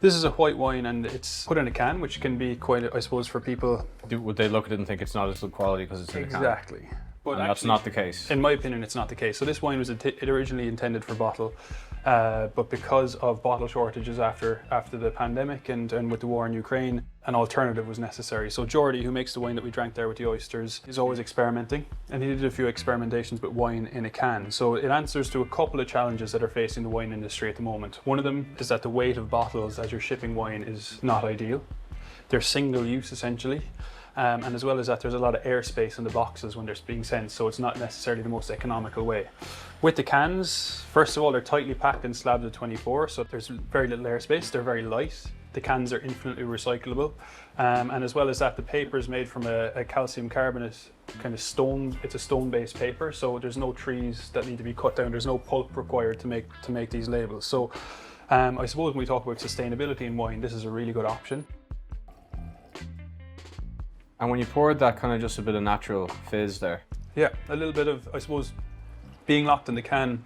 This is a white wine and it's put in a can, which can be quite, I suppose, for people. Would they look at it and think it's not as good quality because it's in a can? Exactly. But And that's not the case. In my opinion, it's not the case. So this wine was originally intended for bottle, but because of bottle shortages after the pandemic and with the war in Ukraine, an alternative was necessary. So Geordie, who makes the wine that we drank there with the oysters, is always experimenting, and he did a few experimentations with wine in a can. So it answers to a couple of challenges that are facing the wine industry at the moment. One of them is that the weight of bottles as you're shipping wine is not ideal. They're single use essentially. And as well as that, there's a lot of airspace in the boxes when they're being sent, so it's not necessarily the most economical way. With the cans, first of all, they're tightly packed in slabs of 24, so there's very little airspace. They're very light. The cans are infinitely recyclable. And as well as that, the paper is made from a calcium carbonate kind of stone. It's a stone-based paper, so there's no trees that need to be cut down. There's no pulp required to make these labels. So I suppose when we talk about sustainability in wine, this is a really good option. And when you poured that, kind of just a bit of natural fizz there. Yeah, a little bit of, I suppose, being locked in the can,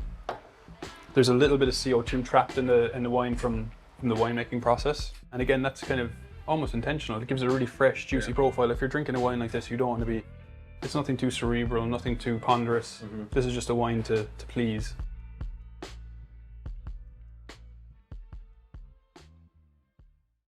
there's a little bit of CO2 trapped in the wine from the winemaking process. And again, that's kind of almost intentional. It gives it a really fresh, juicy profile. If you're drinking a wine like this, you don't want to be, it's nothing too cerebral, nothing too ponderous. This is just a wine to please.